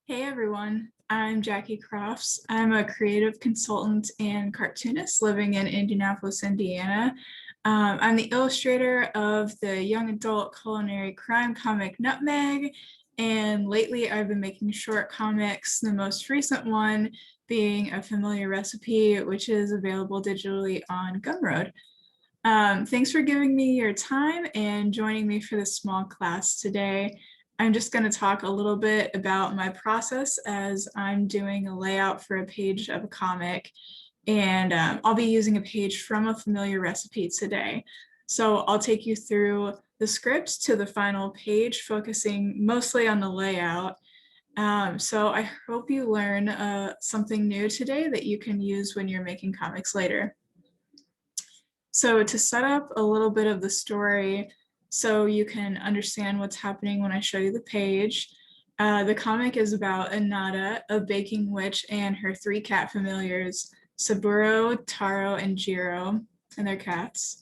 Hey everyone, I'm Jackie Crofts. I'm a creative consultant and cartoonist living in Indianapolis, Indiana. I'm the illustrator of the young adult culinary crime comic Nutmeg, and lately I've been making short comics, the most recent one being A Familiar Recipe, which is available digitally on Gumroad. Thanks for giving me your time and joining me for this small class today. I'm just going to talk a little bit about my process as I'm doing a layout for a page of a comic, and I'll be using a page from A Familiar Recipe today. So I'll take you through the script to the final page, focusing mostly on the layout. So I hope you learn something new today that you can use when you're making comics later. So to set up a little bit of the story so you can understand what's happening when I show you the page, the comic is about Anata, a baking witch, and her three cat familiars, Saburo, Taro, and Jiro, and their cats.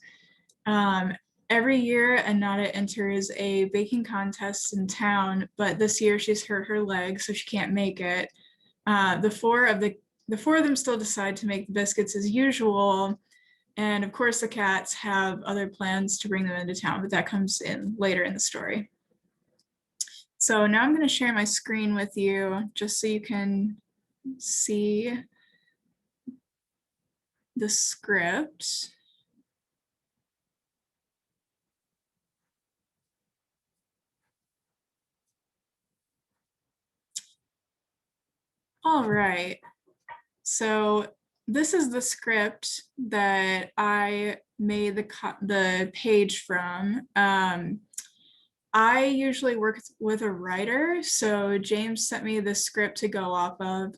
Every year, Anata enters a baking contest in town, but this year she's hurt her leg, so she can't make it. The four of them still decide to make the biscuits as usual. And of course, the cats have other plans to bring them into town, but that comes in later in the story. So now I'm going to share my screen with you just so you can see the script. All right. So this is the script that I made the page from. I usually work with a writer, so James sent me the script to go off of,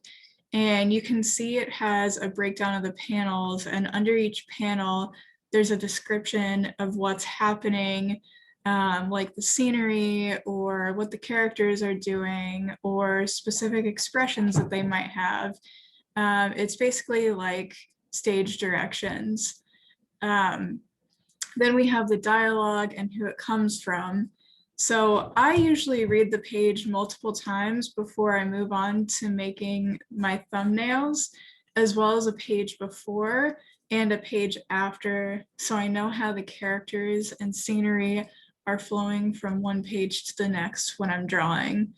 and you can see it has a breakdown of the panels, and under each panel there's a description of what's happening, like the scenery or what the characters are doing or specific expressions that they might have. It's basically like stage directions. Then we have the dialogue and who it comes from. So I usually read the page multiple times before I move on to making my thumbnails, as well as a page before and a page after, so I know how the characters and scenery are flowing from one page to the next when I'm drawing.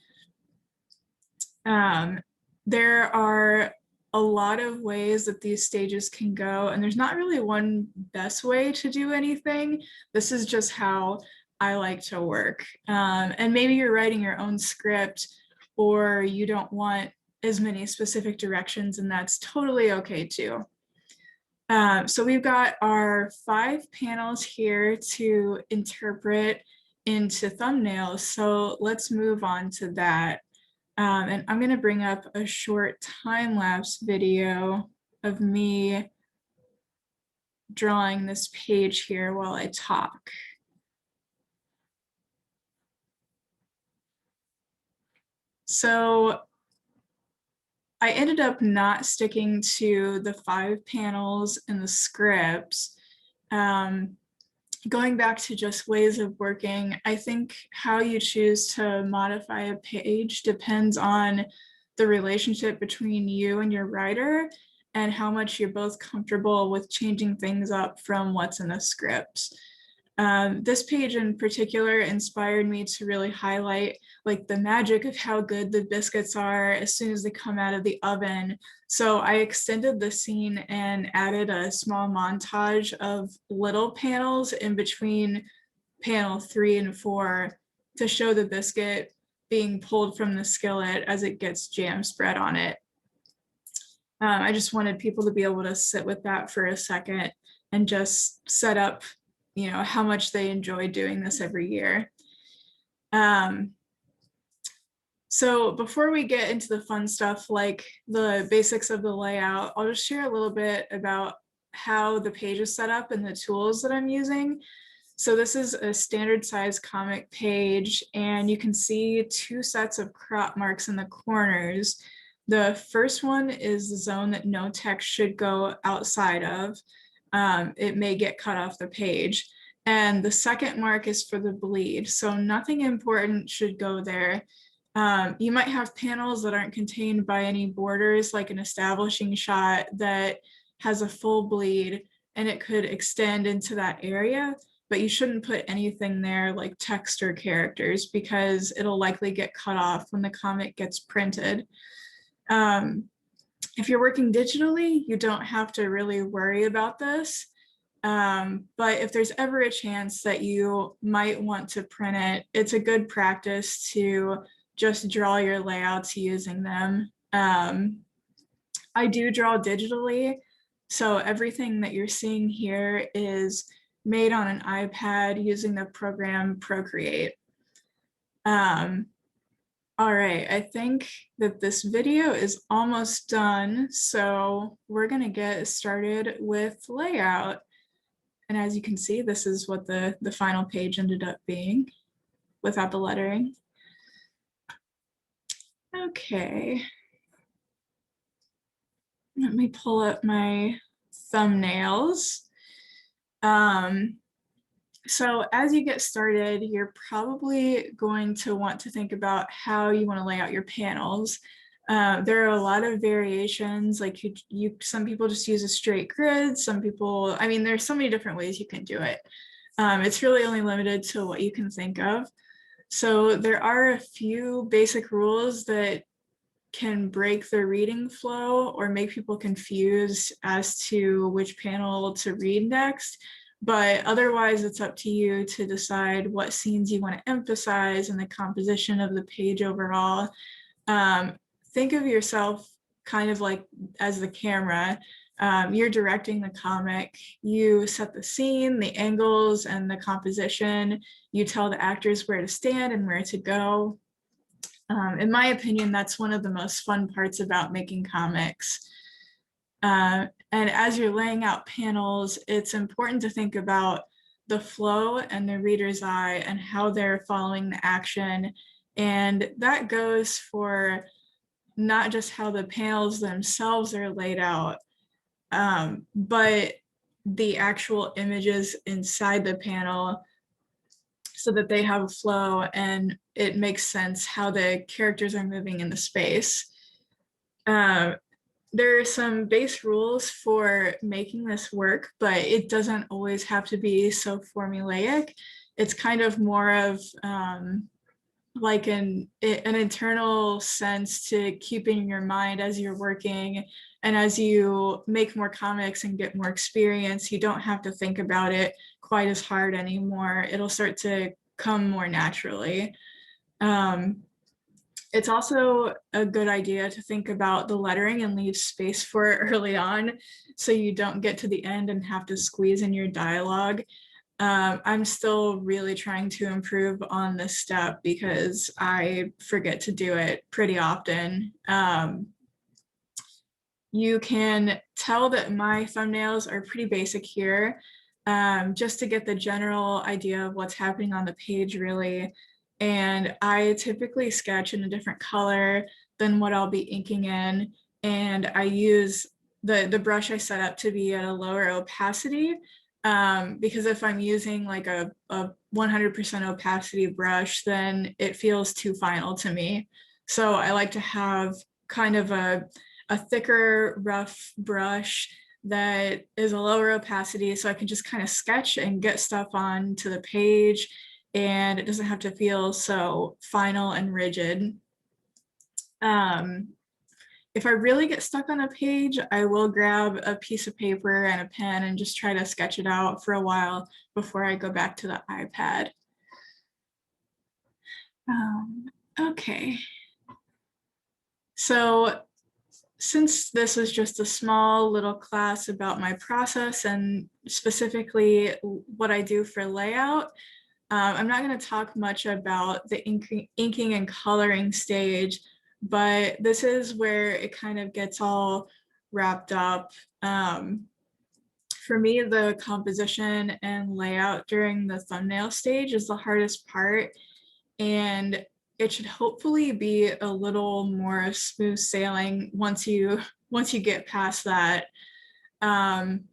There are a lot of ways that these stages can go, and there's not really one best way to do anything. This is just how I like to work. And maybe you're writing your own script or you don't want as many specific directions, and that's totally okay too. So we've got our 5 panels here to interpret into thumbnails. So let's move on to that. And I'm going to bring up a short time-lapse video of me drawing this page here while I talk. So I ended up not sticking to the 5 panels in the script. Going back to just ways of working, I think how you choose to modify a page depends on the relationship between you and your writer and how much you're both comfortable with changing things up from what's in the script. This page in particular inspired me to really highlight like the magic of how good the biscuits are as soon as they come out of the oven. So I extended the scene and added a small montage of little panels in between panel 3 and 4 to show the biscuit being pulled from the skillet as it gets jam spread on it. I just wanted people to be able to sit with that for a second and just set up, you know, how much they enjoy doing this every year. So before we get into the fun stuff, like the basics of the layout, I'll just share a little bit about how the page is set up and the tools that I'm using. So this is a standard size comic page, and you can see 2 sets of crop marks in the corners. The first one is the zone that no text should go outside of. It may get cut off the page. And the second mark is for the bleed. So nothing important should go there. You might have panels that aren't contained by any borders, like an establishing shot that has a full bleed and it could extend into that area, but you shouldn't put anything there like text or characters because it'll likely get cut off when the comic gets printed. If you're working digitally, you don't have to really worry about this. But if there's ever a chance that you might want to print it, it's a good practice to just draw your layouts using them. I do draw digitally, so everything that you're seeing here is made on an iPad using the program Procreate. All right, I think that this video is almost done, so we're gonna get started with layout. And as you can see, this is what the final page ended up being without the lettering. Okay. Let me pull up my thumbnails. So as you get started, you're probably going to want to think about how you want to lay out your panels. There are a lot of variations, like some people just use a straight grid, some people, I mean, there's so many different ways you can do it. It's really only limited to what you can think of. So there are a few basic rules that can break the reading flow or make people confused as to which panel to read next. But otherwise, it's up to you to decide what scenes you want to emphasize and the composition of the page overall. Think of yourself kind of like as the camera. You're directing the comic. You set the scene, the angles, and the composition. You tell the actors where to stand and where to go. In my opinion, that's one of the most fun parts about making comics. And as you're laying out panels, it's important to think about the flow and the reader's eye and how they're following the action. And that goes for not just how the panels themselves are laid out, but the actual images inside the panel so that they have a flow and it makes sense how the characters are moving in the space. There are some base rules for making this work, but it doesn't always have to be so formulaic. It's kind of more of like an internal sense to keep in your mind as you're working. And as you make more comics and get more experience, you don't have to think about it quite as hard anymore. It'll start to come more naturally. It's also a good idea to think about the lettering and leave space for it early on so you don't get to the end and have to squeeze in your dialogue. I'm still really trying to improve on this step because I forget to do it pretty often. You can tell that my thumbnails are pretty basic here, just to get the general idea of what's happening on the page really. And I typically sketch in a different color than what I'll be inking in. And I use the brush I set up to be at a lower opacity, because if I'm using like a 100% opacity brush, then it feels too final to me. So I like to have kind of a thicker, rough brush that is a lower opacity so I can just kind of sketch and get stuff onto the page and it doesn't have to feel so final and rigid. If I really get stuck on a page, I will grab a piece of paper and a pen and just try to sketch it out for a while before I go back to the iPad. Okay. So since this is just a small little class about my process and specifically what I do for layout, I'm not going to talk much about the inking and coloring stage, but this is where it kind of gets all wrapped up. For me, the composition and layout during the thumbnail stage is the hardest part, and it should hopefully be a little more smooth sailing once you get past that. And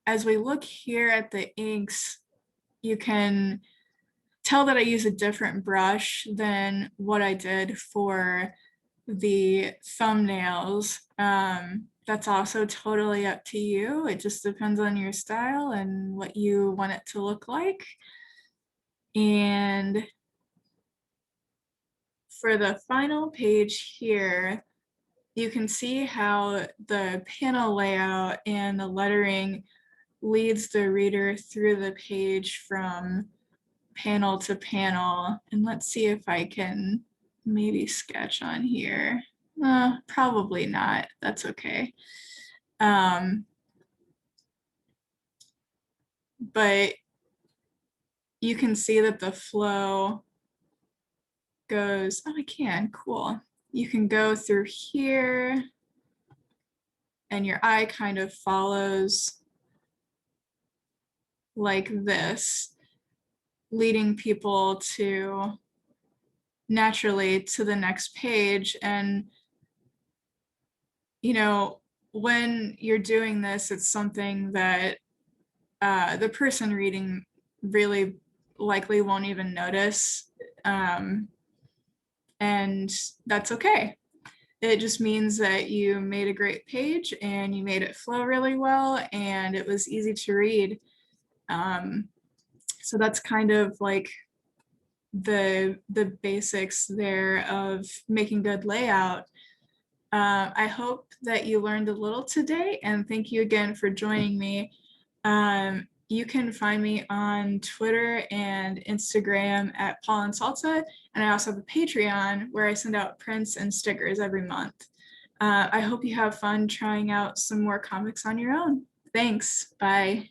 as we look here at the inks, you can tell that I use a different brush than what I did for the thumbnails, that's also totally up to you. It just depends on your style and what you want it to look like. And for the final page here, you can see how the panel layout and the lettering leads the reader through the page from panel to panel. And let's see if I can maybe sketch on here. Probably not. That's okay. But you can see that the flow goes, oh, I can, cool. You can go through here and your eye kind of follows like this, leading people to naturally to the next page. And, you know, when you're doing this, it's something that the person reading really likely won't even notice. And that's okay. It just means that you made a great page and you made it flow really well and it was easy to read. So that's kind of like the basics there of making good layout. I hope that you learned a little today, and thank you again for joining me. You can find me on Twitter and Instagram at Paul and Salsa, and I also have a Patreon where I send out prints and stickers every month. I hope you have fun trying out some more comics on your own. Thanks. Bye.